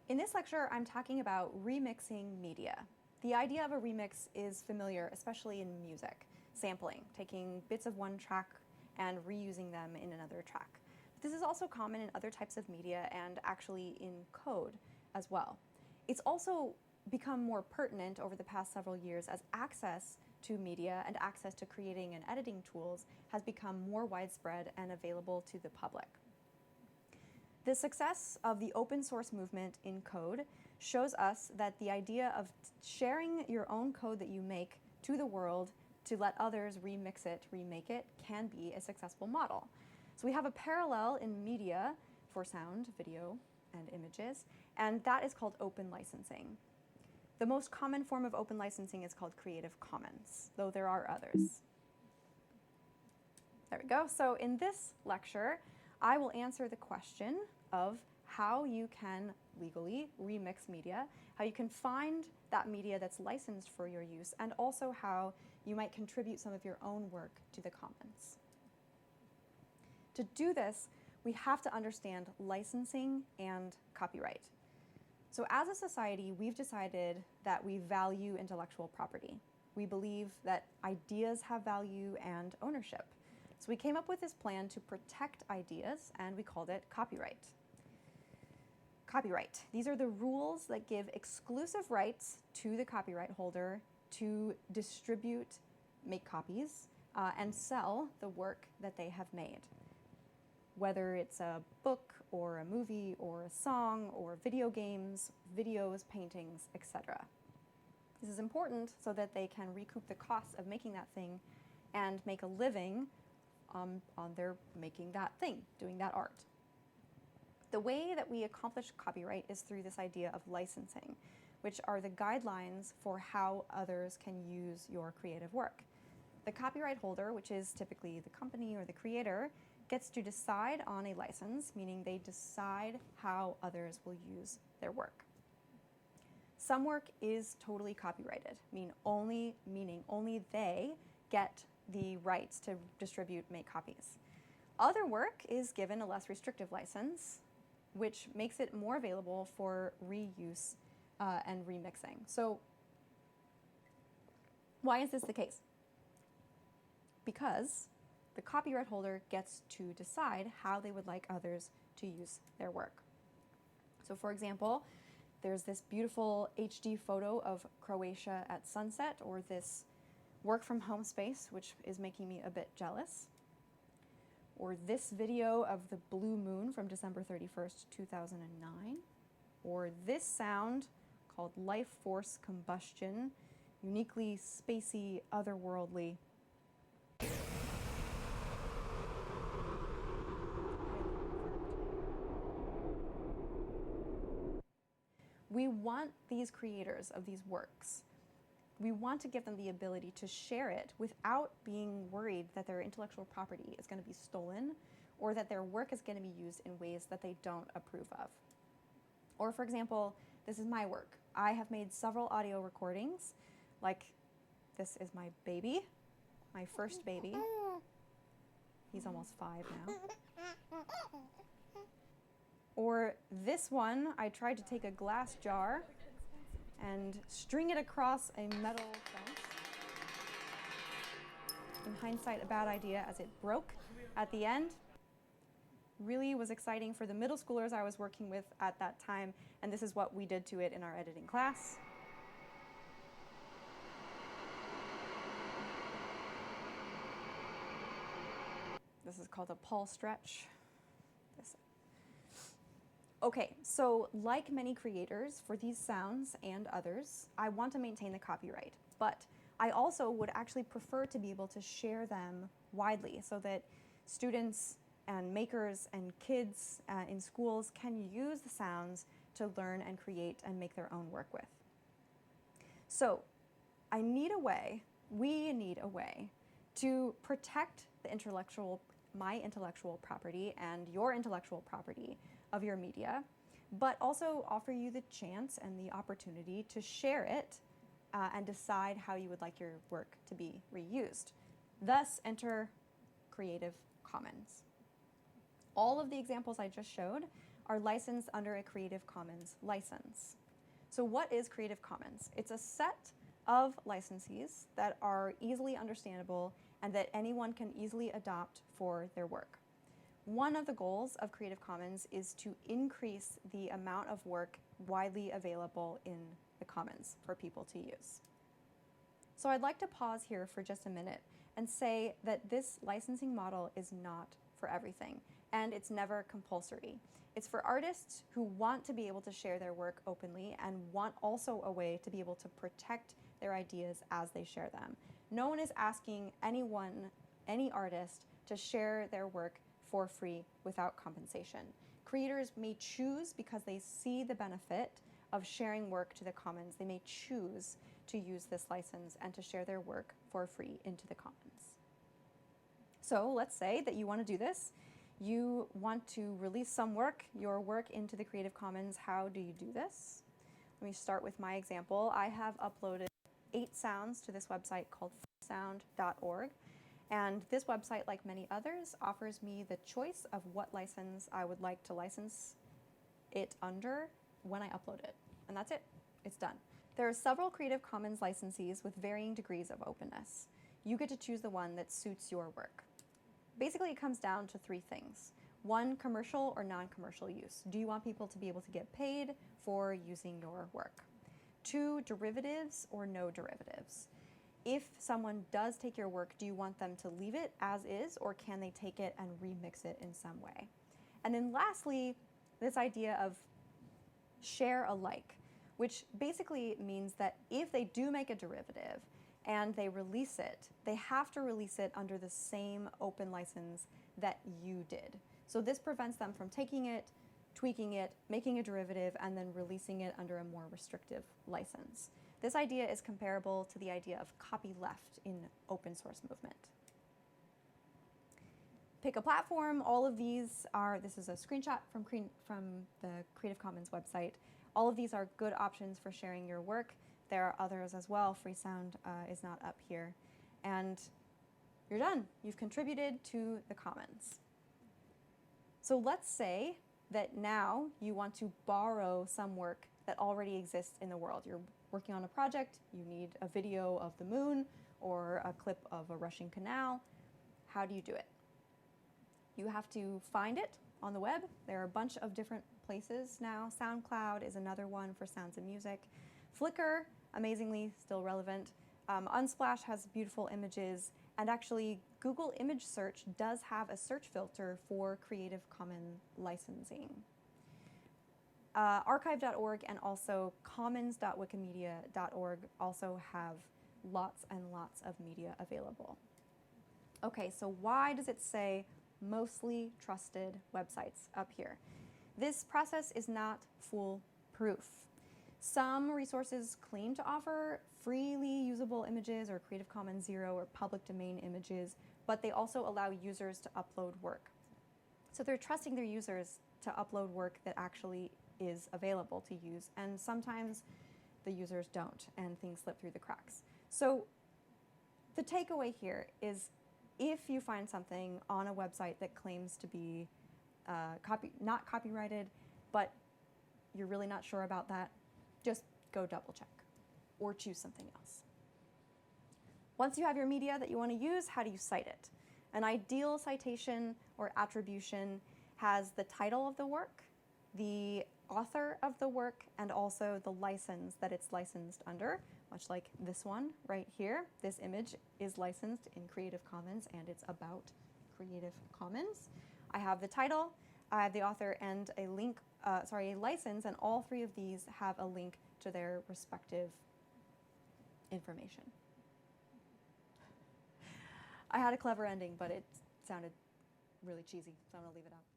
In this lecture, I'm talking about remixing media. The idea of a remix is familiar, especially in music, sampling, taking bits of one track and reusing them in another track. But this is also common in other types of media and actually in code as well. It's also become more pertinent over the past several years as access to media and access to creating and editing tools has become more widespread and available to the public. The success of the open source movement in code shows us that the idea of sharing your own code that you make to the world to let others remix it, remake it, can be a successful model. So we have a parallel in media for sound, video, and images, and that is called open licensing. The most common form of open licensing is called Creative Commons, though there are others. There we go. So in this lecture, I will answer the question of how you can legally remix media, how you can find that media that's licensed for your use, and also how you might contribute some of your own work to the commons. To do this, we have to understand licensing and copyright. So as a society, we've decided that we value intellectual property. We believe that ideas have value and ownership. So we came up with this plan to protect ideas, and we called it copyright. Copyright. These are the rules that give exclusive rights to the copyright holder to distribute, make copies, and sell the work that they have made. Whether it's a book or a movie or a song or video games, videos, paintings, etc. This is important so that they can recoup the costs of making that thing and make a living on their making that thing, doing that art. The way that we accomplish copyright is through this idea of licensing, which are the guidelines for how others can use your creative work. The copyright holder, which is typically the company or the creator, gets to decide on a license, meaning they decide how others will use their work. Some work is totally copyrighted, meaning only they get the rights to distribute, make copies. Other work is given a less restrictive license, which makes it more available for reuse and remixing. So why is this the case? Because the copyright holder gets to decide how they would like others to use their work. So for example, there's this beautiful HD photo of Croatia at sunset, or this work from home space, which is making me a bit jealous. Or this video of the blue moon from December 31st, 2009. Or this sound called life force combustion, uniquely spacey, otherworldly. We want these creators of these works, we want to give them the ability to share it without being worried that their intellectual property is going to be stolen or that their work is going to be used in ways that they don't approve of. Or for example, this is my work. I have made several audio recordings, like this is my baby, my first baby. He's almost 5 now. Or this one, I tried to take a glass jar and string it across a metal fence. In hindsight, a bad idea as it broke at the end. Really was exciting for the middle schoolers I was working with at that time, and this is what we did to it in our editing class. This is called a Paul stretch. Okay, so like many creators, for these sounds and others, I want to maintain the copyright, but I also would actually prefer to be able to share them widely so that students and makers and kids in schools can use the sounds to learn and create and make their own work with. So we need a way to protect my intellectual property and your intellectual property of your media, but also offer you the chance and the opportunity to share it and decide how you would like your work to be reused. Thus, enter Creative Commons. All of the examples I just showed are licensed under a Creative Commons license. So what is Creative Commons? It's a set of licenses that are easily understandable and that anyone can easily adopt for their work. One of the goals of Creative Commons is to increase the amount of work widely available in the Commons for people to use. So I'd like to pause here for just a minute and say that this licensing model is not for everything, and it's never compulsory. It's for artists who want to be able to share their work openly and want also a way to be able to protect their ideas as they share them. No one is asking anyone, any artist, to share their work for free without compensation. Creators may choose, because they see the benefit of sharing work to the Commons, they may choose to use this license and to share their work for free into the Commons. So let's say that you want to do this. You want to release some work, your work into the Creative Commons. How do you do this? Let me start with my example. I have uploaded 8 sounds to this website called freesound.org. And this website, like many others, offers me the choice of what license I would like to license it under when I upload it. And that's it. It's done. There are several Creative Commons licensees with varying degrees of openness. You get to choose the one that suits your work. Basically, it comes down to 3 things. 1, commercial or non-commercial use. Do you want people to be able to get paid for using your work? 2, derivatives or no derivatives. If someone does take your work, do you want them to leave it as is, or can they take it and remix it in some way? And then lastly, this idea of share alike, which basically means that if they do make a derivative and they release it, they have to release it under the same open license that you did. So this prevents them from taking it, tweaking it, making a derivative, and then releasing it under a more restrictive license. This idea is comparable to the idea of copyleft in open source movement. Pick a platform. All of these are, this is a screenshot from the Creative Commons website. All of these are good options for sharing your work. There are others as well. Freesound is not up here. And you're done. You've contributed to the Commons. So let's say that now you want to borrow some work that already exists in the world. You're working on a project, you need a video of the moon or a clip of a rushing canal. How do you do it? You have to find it on the web. There are a bunch of different places now. SoundCloud is another one for sounds and music. Flickr, amazingly, still relevant. Unsplash has beautiful images, and actually Google Image Search does have a search filter for Creative Commons licensing. Archive.org and also commons.wikimedia.org also have lots and lots of media available. Okay, so why does it say mostly trusted websites up here? This process is not foolproof. Some resources claim to offer freely usable images or Creative Commons 0 or public domain images, but they also allow users to upload work. So they're trusting their users to upload work that actually is available to use, and sometimes the users don't and things slip through the cracks. So the takeaway here is, if you find something on a website that claims to be not copyrighted, but you're really not sure about that, just go double check or choose something else. Once you have your media that you want to use, how do you cite it? An ideal citation or attribution has the title of the work, the author of the work, and also the license that it's licensed under, much like this one right here. This image is licensed in Creative Commons and it's about Creative Commons. I have the title, I have the author, and a link, a license, and all 3 of these have a link to their respective information. I had a clever ending, but it sounded really cheesy, so I'm gonna leave it out.